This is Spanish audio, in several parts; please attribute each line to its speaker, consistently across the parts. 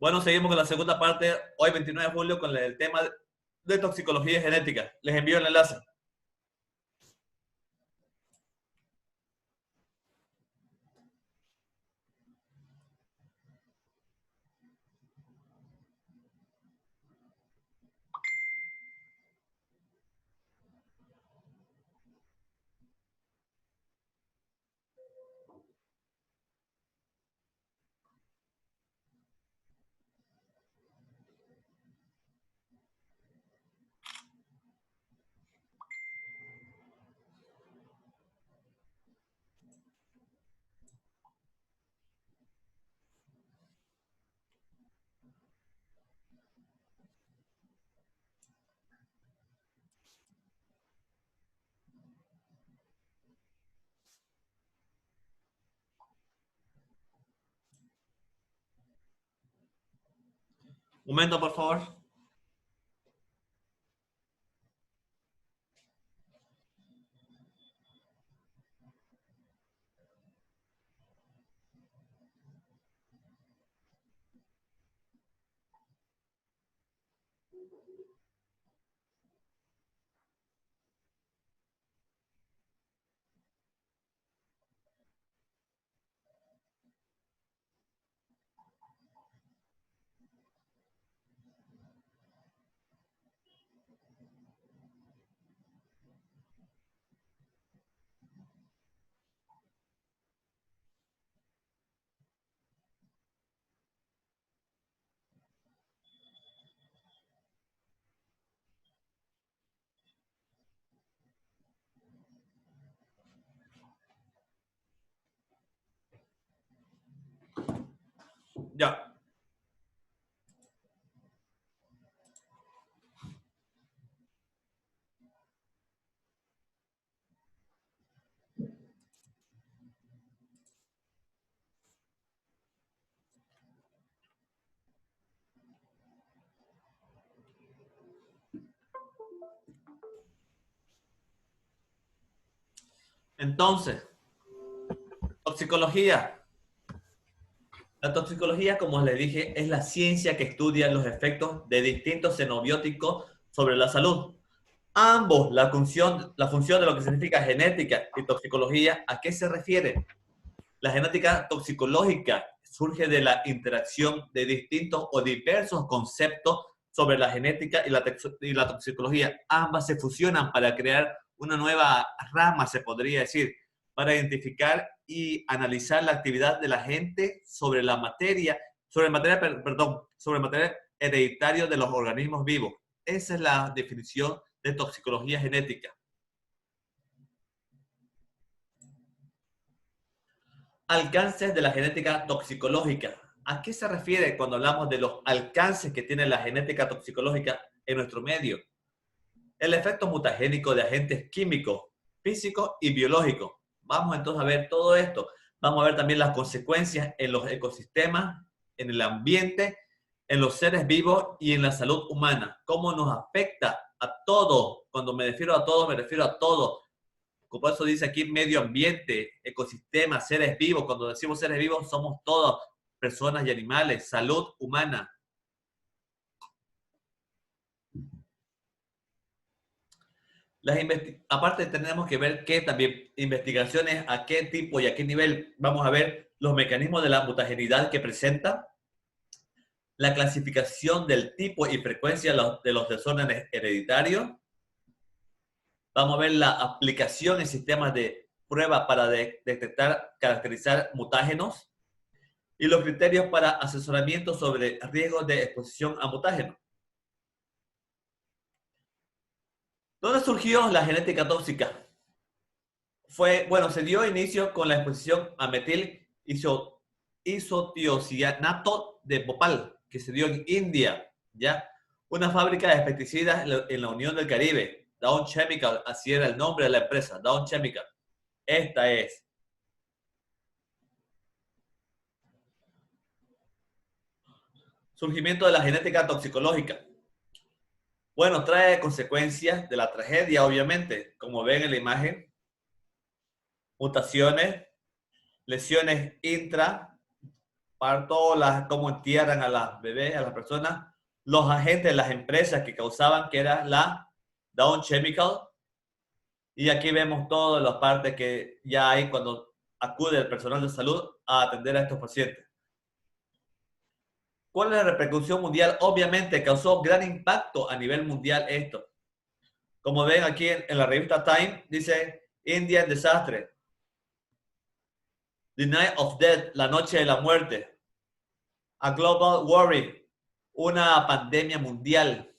Speaker 1: Bueno, seguimos con la segunda parte, hoy 29 de julio, con el tema de toxicología genética. Les envío el enlace. Un momento, por favor. Ya. Entonces, toxicología. La toxicología, como les dije, es la ciencia que estudia los efectos de distintos xenobióticos sobre la salud. Ambos, la función de lo que significa genética y toxicología, ¿a qué se refiere? La genética toxicológica surge de la interacción de distintos o diversos conceptos sobre la genética y la toxicología. Ambas se fusionan para crear una nueva rama, se podría decir, para identificar y analizar la actividad de la gente sobre el material hereditario de los organismos vivos. Esa es la definición de toxicología genética. Alcances de la genética toxicológica. ¿A qué se refiere cuando hablamos de los alcances que tiene la genética toxicológica en nuestro medio? El efecto mutagénico de agentes químicos, físicos y biológicos. Vamos entonces a ver todo esto. Vamos a ver también las consecuencias en los ecosistemas, en el ambiente, en los seres vivos y en la salud humana. Cómo nos afecta a todos. Cuando me refiero a todos, me refiero a todos. Como eso dice aquí, medio ambiente, ecosistema, seres vivos. Cuando decimos seres vivos, somos todos, personas y animales, salud humana. Aparte tenemos que ver que también investigaciones a qué tipo y a qué nivel vamos a ver los mecanismos de la mutagenidad que presenta, la clasificación del tipo y frecuencia de los desórdenes hereditarios. Vamos a ver la aplicación en sistemas de prueba para detectar, caracterizar mutágenos y los criterios para asesoramiento sobre riesgos de exposición a mutágenos. ¿Dónde surgió la genética tóxica? Se dio inicio con la exposición a metil isotiocianato de Bhopal, que se dio en India, ¿ya? Una fábrica de pesticidas en la Unión del Caribe, Dow Chemical, así era el nombre de la empresa, Dow Chemical. Esta es. Surgimiento de la genética toxicológica. Bueno, trae consecuencias de la tragedia, obviamente, como ven en la imagen, mutaciones, lesiones parto, cómo entierran a las bebés, a las personas, los agentes, las empresas que causaban, que era la Dow Chemical. Y aquí vemos todas las partes que ya hay cuando acude el personal de salud a atender a estos pacientes. ¿Cuál es la repercusión mundial? Obviamente causó gran impacto a nivel mundial esto. Como ven aquí en la revista Time, dice India en desastre. The Night of Death, la noche de la muerte. A Global Worry, una pandemia mundial,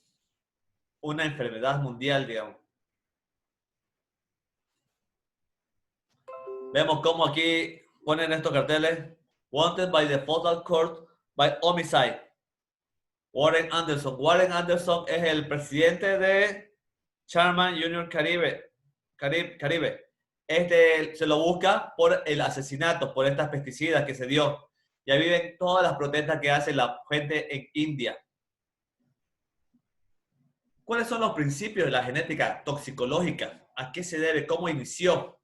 Speaker 1: una enfermedad mundial, digamos. Vemos cómo aquí ponen estos carteles. Wanted by the Federal Court by Homicide. Warren Anderson. Warren Anderson es el presidente de Charman Junior Caribe. Este se lo busca por el asesinato, por estas pesticidas que se dio. Ya viven todas las protestas que hace la gente en India. ¿Cuáles son los principios de la genética toxicológica? ¿A qué se debe? ¿Cómo inició?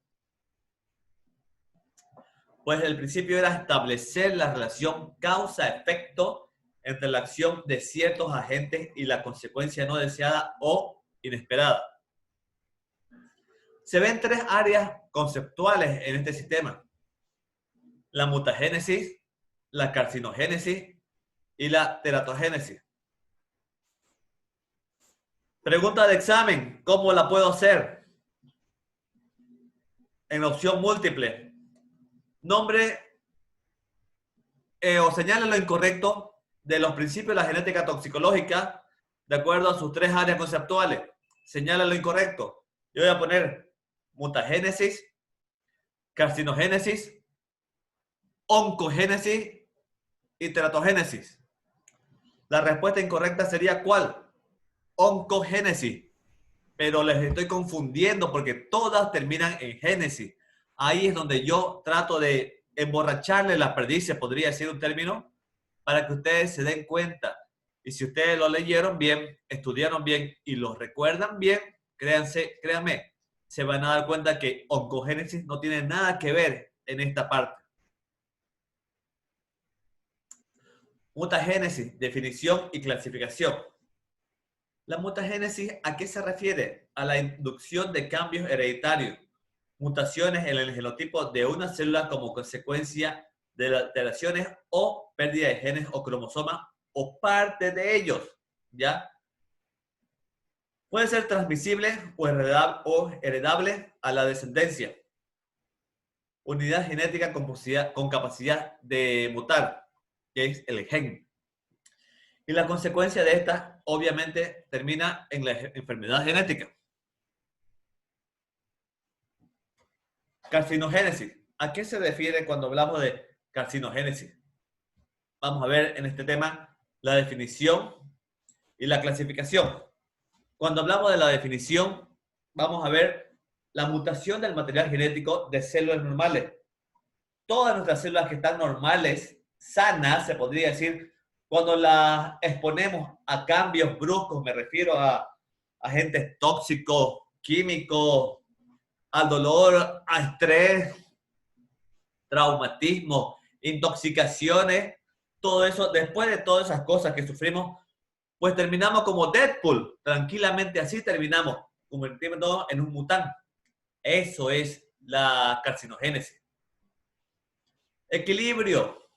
Speaker 1: Pues el principio era establecer la relación causa-efecto entre la acción de ciertos agentes y la consecuencia no deseada o inesperada. Se ven tres áreas conceptuales en este sistema: la mutagénesis, la carcinogénesis y la teratogénesis. Pregunta de examen: ¿cómo la puedo hacer? En opción múltiple, nombre o señale lo incorrecto de los principios de la genética toxicológica de acuerdo a sus tres áreas conceptuales. Señala lo incorrecto. Yo voy a poner mutagénesis, carcinogénesis, oncogénesis y teratogénesis. La respuesta incorrecta sería ¿cuál? Oncogénesis. Pero les estoy confundiendo porque todas terminan en génesis. Ahí es donde yo trato de emborracharle las perdices, podría decir un término, para que ustedes se den cuenta. Y si ustedes lo leyeron bien, estudiaron bien y lo recuerdan bien, créanme, se van a dar cuenta que oncogénesis no tiene nada que ver en esta parte. Mutagénesis, definición y clasificación. La mutagénesis, ¿a qué se refiere? A la inducción de cambios hereditarios, mutaciones en el genotipo de una célula como consecuencia de alteraciones o pérdida de genes o cromosomas o parte de ellos, ¿ya? Puede ser transmisible o heredable a la descendencia. Unidad genética con capacidad de mutar, que es el gen. Y la consecuencia de esta, obviamente, termina en la enfermedad genética. Carcinogénesis. ¿A qué se refiere cuando hablamos de carcinogénesis? Vamos a ver en este tema la definición y la clasificación. Cuando hablamos de la definición, vamos a ver la mutación del material genético de células normales. Todas nuestras células que están normales, sanas, se podría decir, cuando las exponemos a cambios bruscos, me refiero a agentes tóxicos, químicos, al dolor, a estrés, traumatismo, intoxicaciones, todo eso, después de todas esas cosas que sufrimos, pues terminamos como Deadpool, tranquilamente así terminamos, convirtiéndonos en un mutante. Eso es la carcinogénesis. Equilibrio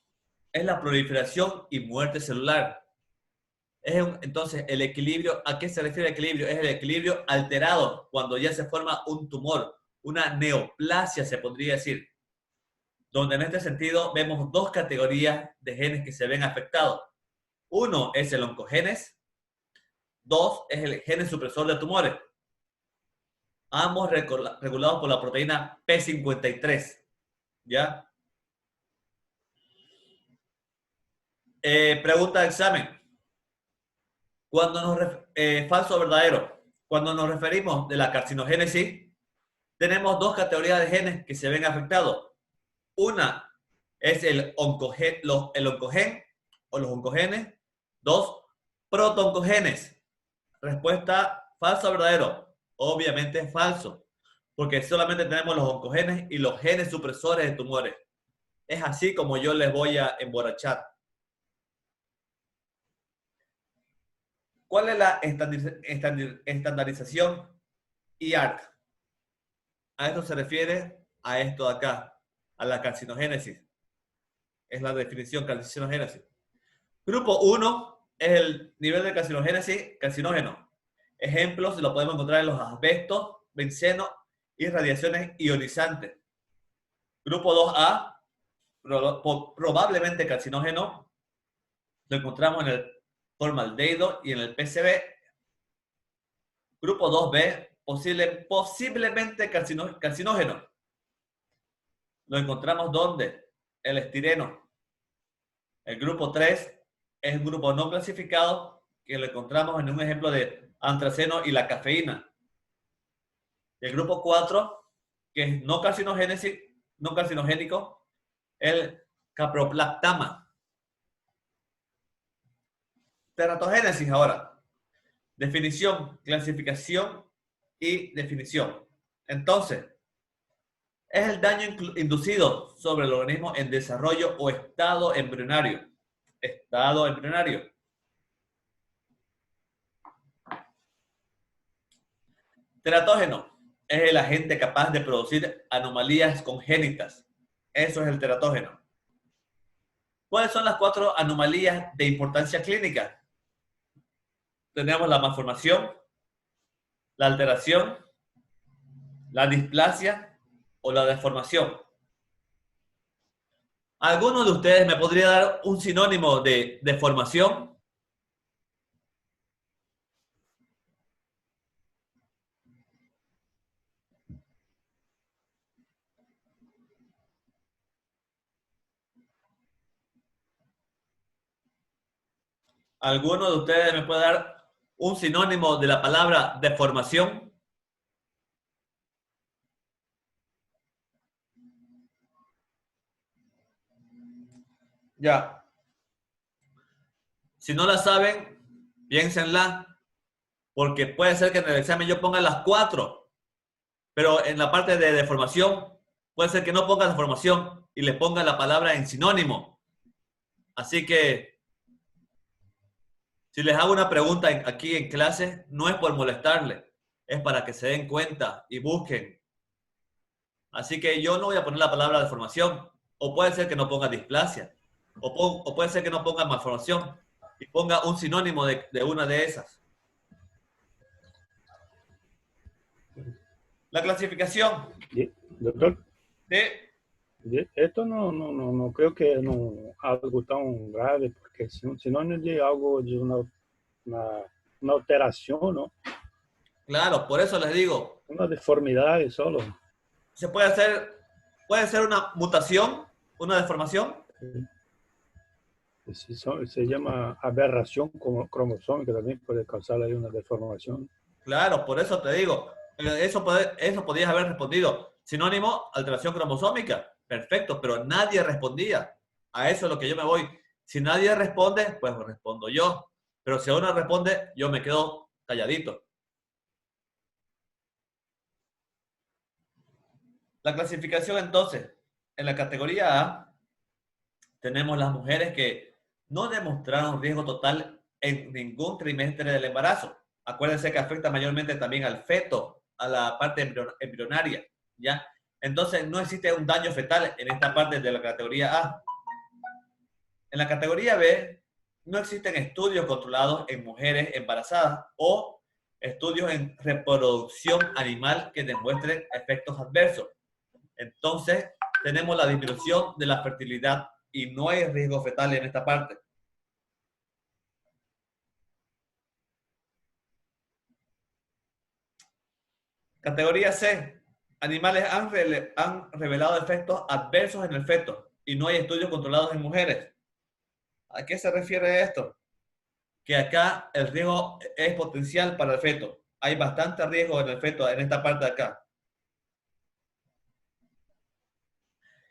Speaker 1: es la proliferación y muerte celular. Entonces, el equilibrio, ¿a qué se refiere el equilibrio? Es el equilibrio alterado cuando ya se forma un tumor, una neoplasia se podría decir, donde en este sentido vemos dos categorías de genes que se ven afectados. Uno es el oncogenes, dos es el gen supresor de tumores, ambos regulados por la proteína P53, ¿ya? Pregunta de examen. Falso o verdadero. Cuando nos referimos de la carcinogénesis, tenemos dos categorías de genes que se ven afectados. Una es el oncogen o los oncogenes. Dos, protooncogenes. Respuesta falso o verdadero. Obviamente falso, porque solamente tenemos los oncogenes y los genes supresores de tumores. Es así como yo les voy a emborrachar. ¿Cuál es la estandarización IARC? A esto se refiere a esto de acá, a la carcinogénesis. Es la definición carcinogénesis. Grupo 1 es el nivel de carcinogénesis carcinógeno. Ejemplos lo podemos encontrar en los asbestos, benceno y radiaciones ionizantes. Grupo 2A, probablemente carcinógeno, lo encontramos en el formaldehído y en el PCB. Grupo 2B, posiblemente carcinógeno. Lo encontramos ¿dónde? El estireno. El grupo 3 es un grupo no clasificado que lo encontramos en un ejemplo de antraceno y la cafeína. El grupo 4, que es no carcinogénico, el caproplactama. Teratogénesis ahora. Definición, clasificación y definición. Entonces, es el daño inducido sobre el organismo en desarrollo o estado embrionario. Estado embrionario. Teratógeno es el agente capaz de producir anomalías congénitas. Eso es el teratógeno. ¿Cuáles son las 4 anomalías de importancia clínica? Tenemos la malformación, la alteración, la displasia o la deformación. ¿Alguno de ustedes me podría dar un sinónimo de deformación? ¿Alguno de ustedes me puede dar un sinónimo de la palabra deformación? Ya. Si no la saben, piénsenla, porque puede ser que en el examen yo ponga las 4, pero en la parte de deformación puede ser que no ponga deformación y le ponga la palabra en sinónimo. Así que si les hago una pregunta aquí en clase, no es por molestarle, es para que se den cuenta y busquen. Así que yo no voy a poner la palabra deformación, o puede ser que no ponga displasia, o puede ser que no ponga malformación y ponga un sinónimo de una de esas. La clasificación.
Speaker 2: Doctor,
Speaker 1: de
Speaker 2: esto no creo que no algo tan grave, porque sinónimo de algo de una alteración, ¿no?
Speaker 1: Claro, por eso les digo,
Speaker 2: Una deformidad solo.
Speaker 1: se puede ser una mutación, una deformación.
Speaker 2: Se llama aberración cromosómica, también puede causar ahí una deformación.
Speaker 1: Claro, por eso te digo, eso podías haber respondido. Sinónimo, alteración cromosómica. Perfecto, pero nadie respondía. A eso es lo que yo me voy. Si nadie responde, pues respondo yo. Pero si uno responde, yo me quedo calladito. La clasificación entonces, en la categoría A, tenemos las mujeres que no demostraron riesgo total en ningún trimestre del embarazo. Acuérdense que afecta mayormente también al feto, a la parte embrionaria, ¿ya? Entonces, no existe un daño fetal en esta parte de la categoría A. En la categoría B, no existen estudios controlados en mujeres embarazadas o estudios en reproducción animal que demuestren efectos adversos. Entonces, tenemos la disminución de la fertilidad y no hay riesgo fetal en esta parte. Categoría C. Animales han revelado efectos adversos en el feto y no hay estudios controlados en mujeres. ¿A qué se refiere esto? Que acá el riesgo es potencial para el feto. Hay bastante riesgo en el feto en esta parte de acá.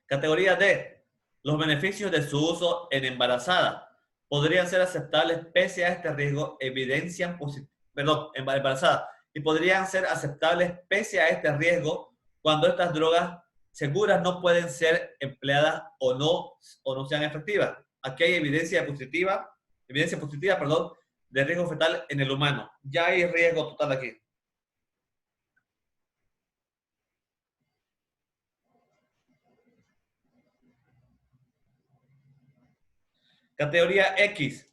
Speaker 1: Categoría D. Los beneficios de su uso en embarazada podrían ser aceptables pese a este riesgo, embarazada, y podrían ser aceptables pese a este riesgo cuando estas drogas seguras no pueden ser empleadas o no sean efectivas. Aquí hay evidencia positiva, perdón, de riesgo fetal en el humano. Ya hay riesgo total aquí. Categoría X.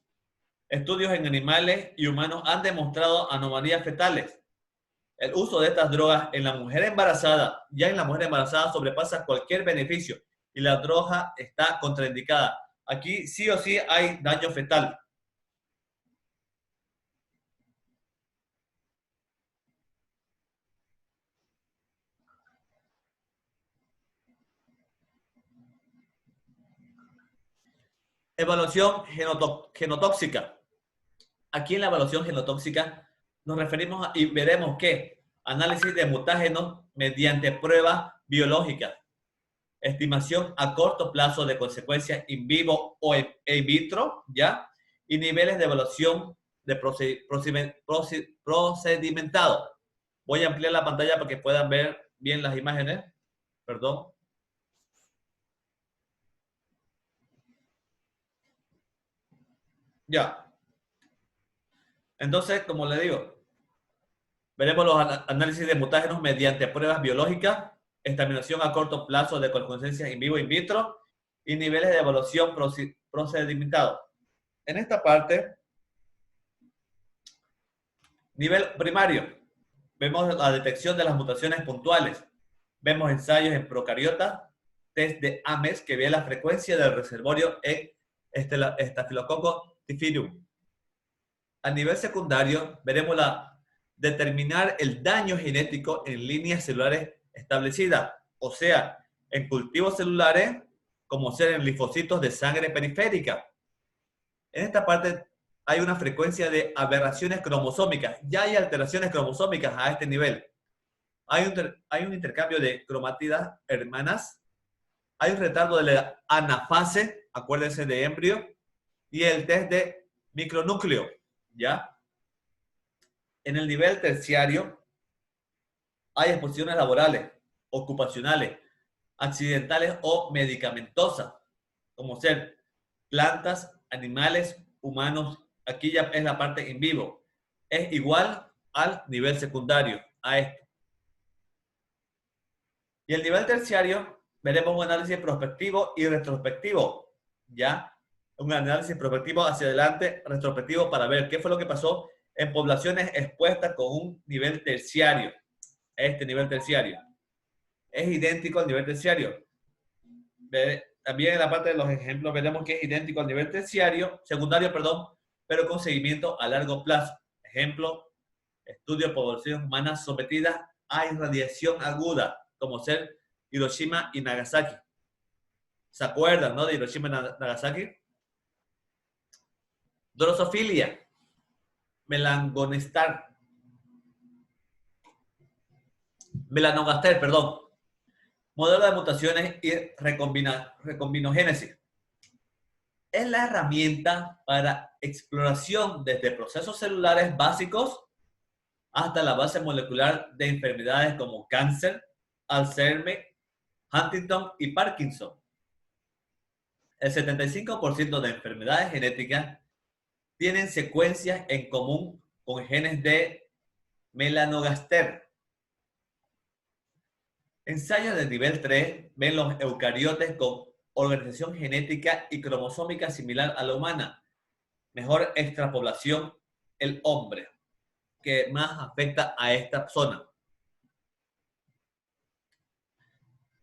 Speaker 1: Estudios en animales y humanos han demostrado anomalías fetales. El uso de estas drogas en la mujer embarazada, sobrepasa cualquier beneficio y la droga está contraindicada. Aquí sí o sí hay daño fetal. Evaluación genotóxica. Aquí en la evaluación genotóxica nos referimos y veremos que análisis de mutágenos mediante pruebas biológicas, estimación a corto plazo de consecuencias in vivo o in vitro, ¿ya? Y niveles de evaluación de procedimentado. Voy a ampliar la pantalla para que puedan ver bien las imágenes. Perdón. Ya. Entonces, como le digo, veremos los análisis de mutágenos mediante pruebas biológicas, estimación a corto plazo de consecuencias in vivo e in vitro y niveles de evaluación procedimentado. En esta parte, nivel primario, vemos la detección de las mutaciones puntuales. Vemos ensayos en procariotas, test de Ames que ve la frecuencia del reservorio en Staphylococcus typhimurium. A nivel secundario, veremos determinar el daño genético en líneas celulares establecidas, o sea, en cultivos celulares, como ser en linfocitos de sangre periférica. En esta parte hay una frecuencia de aberraciones cromosómicas. Ya hay alteraciones cromosómicas a este nivel. Hay un intercambio de cromátidas hermanas. Hay un retardo de la anafase, acuérdense de embrio, y el test de micronúcleo, ¿ya? En el nivel terciario hay exposiciones laborales, ocupacionales, accidentales o medicamentosas, como ser plantas, animales, humanos. Aquí ya es la parte in vivo. Es igual al nivel secundario, a esto. Y el nivel terciario, veremos un análisis prospectivo y retrospectivo, ¿ya? Un análisis prospectivo hacia adelante, retrospectivo para ver qué fue lo que pasó en poblaciones expuestas con un nivel terciario. Este nivel terciario es idéntico al nivel terciario. También en la parte de los ejemplos veremos que es idéntico al nivel secundario, pero con seguimiento a largo plazo. Ejemplo, estudio de poblaciones humanas sometidas a irradiación aguda, como ser Hiroshima y Nagasaki. ¿Se acuerdan, no, de Hiroshima y Nagasaki? Drosofilia, melanogaster, modelo de mutaciones y recombinogénesis. Es la herramienta para exploración desde procesos celulares básicos hasta la base molecular de enfermedades como cáncer, Alzheimer, Huntington y Parkinson. El 75% de enfermedades genéticas tienen secuencias en común con genes de melanogaster. Ensayos de nivel 3 ven los eucariotes con organización genética y cromosómica similar a la humana. Mejor extrapolación, el hombre, que más afecta a esta zona.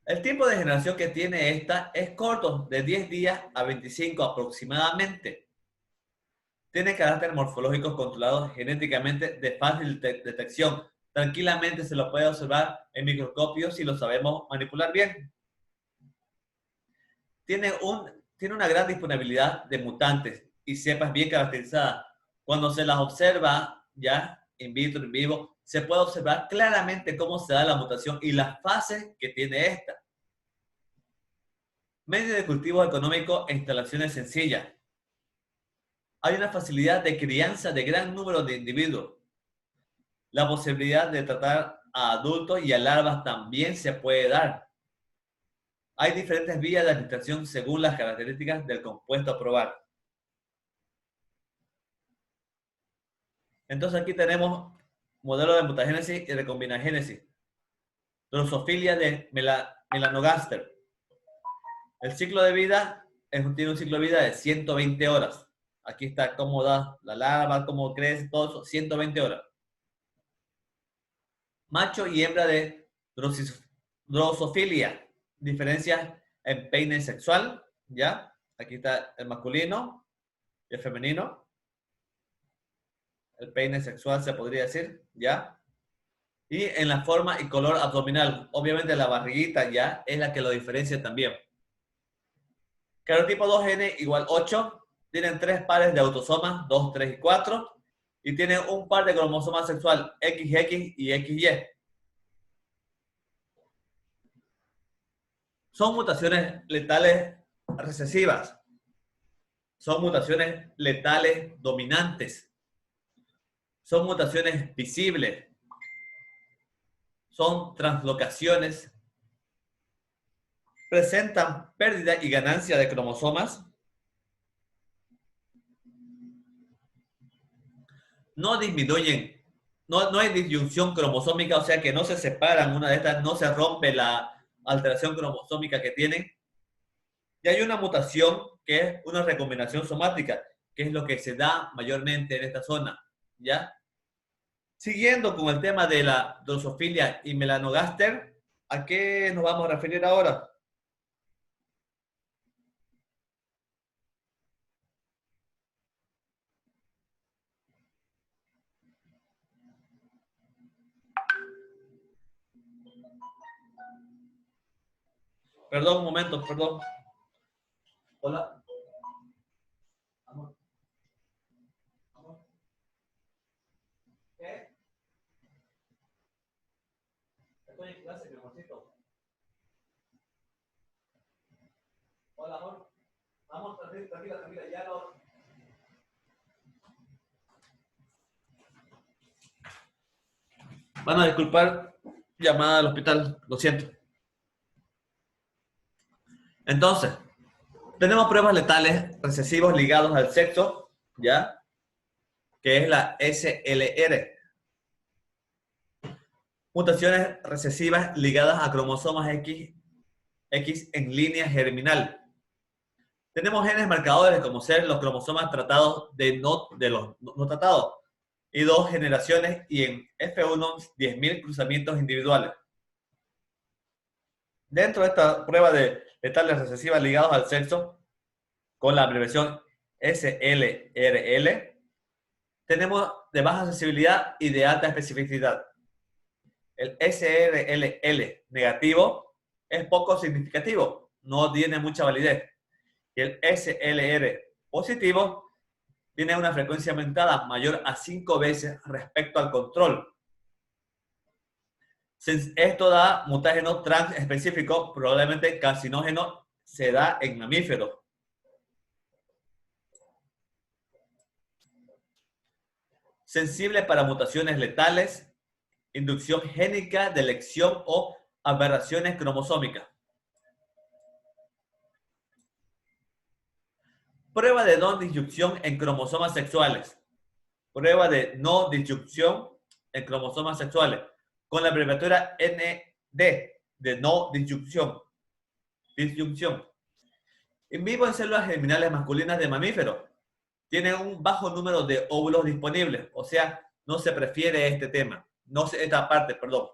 Speaker 1: El tiempo de generación que tiene esta es corto, de 10 días a 25 aproximadamente. Tiene carácter morfológico controlado genéticamente de fácil detección. Tranquilamente se lo puede observar en microscopio si lo sabemos manipular bien. Tiene una gran disponibilidad de mutantes y cepas bien caracterizadas. Cuando se las observa ya in vitro, en vivo, se puede observar claramente cómo se da la mutación y las fases que tiene esta. Medio de cultivo económico e instalaciones sencillas. Hay una facilidad de crianza de gran número de individuos. La posibilidad de tratar a adultos y a larvas también se puede dar. Hay diferentes vías de administración según las características del compuesto a probar. Entonces aquí tenemos modelo de mutagénesis y recombinagénesis. Drosofilia de melanogaster. El ciclo de vida tiene un ciclo de vida de 120 horas. Aquí está cómo da la larva, cómo crece, todo eso, 120 horas. Macho y hembra de drosofilia. Diferencias en peine sexual, ¿ya? Aquí está el masculino y el femenino. El peine sexual se podría decir, ¿ya? Y en la forma y color abdominal. Obviamente la barriguita ya es la que lo diferencia también. Cariotipo 2N igual 8. Tienen 3 pares de autosomas, 2, 3 y 4. Y tienen un par de cromosomas sexual, XX y XY. Son mutaciones letales recesivas. Son mutaciones letales dominantes. Son mutaciones visibles. Son translocaciones. Presentan pérdida y ganancia de cromosomas. No disminuyen. No hay disyunción cromosómica, o sea que no se separan una de estas, no se rompe la alteración cromosómica que tienen. Y hay una mutación que es una recombinación somática, que es lo que se da mayormente en esta zona, ¿ya? Siguiendo con el tema de la drosofilia y melanogaster, ¿a qué nos vamos a referir ahora? Perdón, un momento, perdón. Hola. Amor. Amor. ¿Qué? Estoy en clase, mi amorcito. Hola, amor. Vamos, tranquila, ya no. Van a disculpar, llamada al hospital, lo siento. Entonces, tenemos pruebas letales recesivos ligados al sexo, ¿ya? Que es la SLR. Mutaciones recesivas ligadas a cromosomas X en línea germinal. Tenemos genes marcadores como ser los cromosomas tratados de los no tratados y 2 generaciones y en F1 10.000 cruzamientos individuales. Dentro de esta prueba de letales recesivas ligados al sexo, con la abreviación SLRL, tenemos de baja sensibilidad y de alta especificidad. El SLRL negativo es poco significativo, no tiene mucha validez. Y el SLR positivo tiene una frecuencia aumentada mayor a 5 veces respecto al control. Esto da mutágeno trans específico, probablemente carcinógeno, se da en mamíferos. Sensible para mutaciones letales, inducción génica de elección o aberraciones cromosómicas. Prueba de no disyunción en cromosomas sexuales. Prueba de no disyunción en cromosomas sexuales. Con la abreviatura ND, de no disyunción. En vivo en células germinales masculinas de mamíferos. Tiene un bajo número de óvulos disponibles. O sea, no se prefiere este tema. Esta parte, perdón.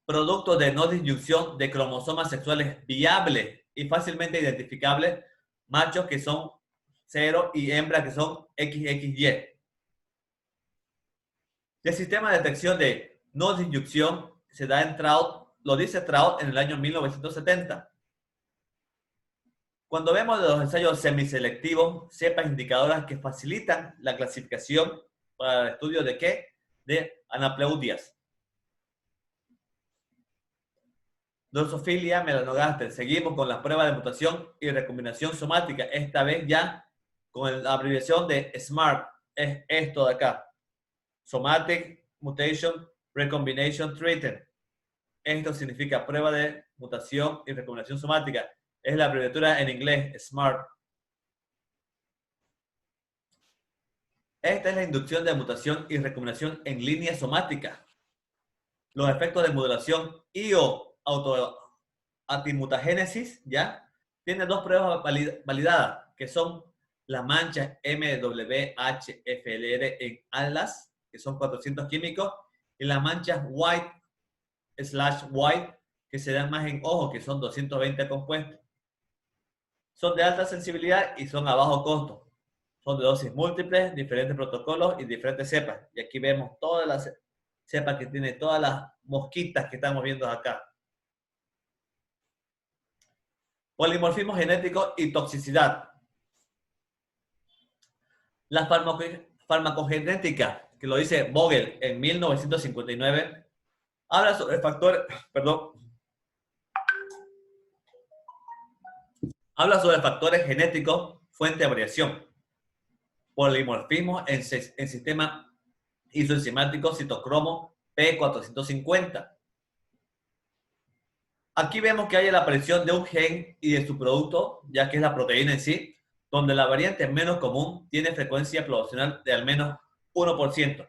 Speaker 1: Producto de no disyunción de cromosomas sexuales viables y fácilmente identificables, machos que son 0 y hembras que son XXY. El sistema de detección de no disyunción se da en Traut, lo dice Traut en el año 1970. Cuando vemos los ensayos semiselectivos, cepas indicadoras que facilitan la clasificación para el estudio de ¿qué? De anapleudias. Drosofilia melanogaster. Seguimos con la prueba de mutación y recombinación somática, esta vez ya con la abreviación de SMART. Es esto de acá. Somatic Mutation Recombination Treated. Esto significa prueba de mutación y recombinación somática. Es la abreviatura en inglés, SMART. Esta es la inducción de mutación y recombinación en línea somática. Los efectos de modulación y o autoantimutagénesis, ¿ya? Tiene dos pruebas validadas, que son las manchas MWHFLR en ALAS, que son 400 químicos, y las manchas white/white, que se dan más en ojo, que son 220 compuestos. Son de alta sensibilidad y son a bajo costo. Son de dosis múltiples, diferentes protocolos y diferentes cepas. Y aquí vemos todas las cepas que tiene, todas las mosquitas que estamos viendo acá. Polimorfismo genético y toxicidad. La farmacogenética, que lo dice Vogel en 1959, habla sobre factores, habla sobre factores genéticos, fuente de variación. Polimorfismo en sistema isoenzimático citocromo P450. Aquí vemos que hay la aparición de un gen y de su producto, ya que es la proteína en sí, donde la variante menos común tiene frecuencia poblacional de al menos 1%.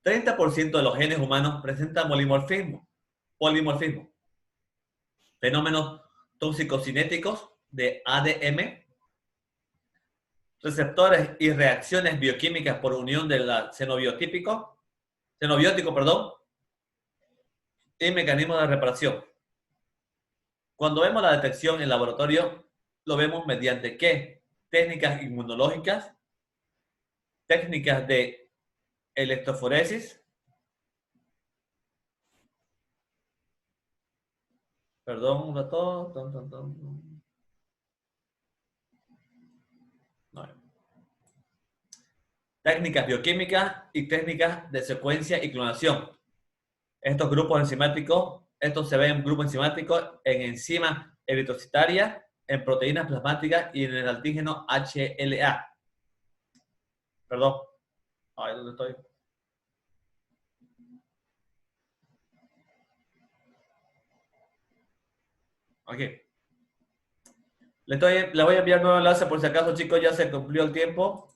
Speaker 1: 30% de los genes humanos presentan polimorfismo. Fenómenos tóxico-cinéticos de ADM, receptores y reacciones bioquímicas por unión del xenobiótico, y mecanismos de reparación. Cuando vemos la detección en laboratorio, lo vemos mediante ¿qué? Técnicas inmunológicas, técnicas de electroforesis, perdón un rato, no. Técnicas bioquímicas y técnicas de secuencia y clonación. Estos grupos enzimáticos, estos se ven en grupos enzimáticos en enzimas eritrocitarias, en proteínas plasmáticas y en el antígeno HLA. Perdón. Ay, ¿dónde estoy? Ok. Le voy a enviar nuevo enlace por si acaso, chicos, ya se cumplió el tiempo.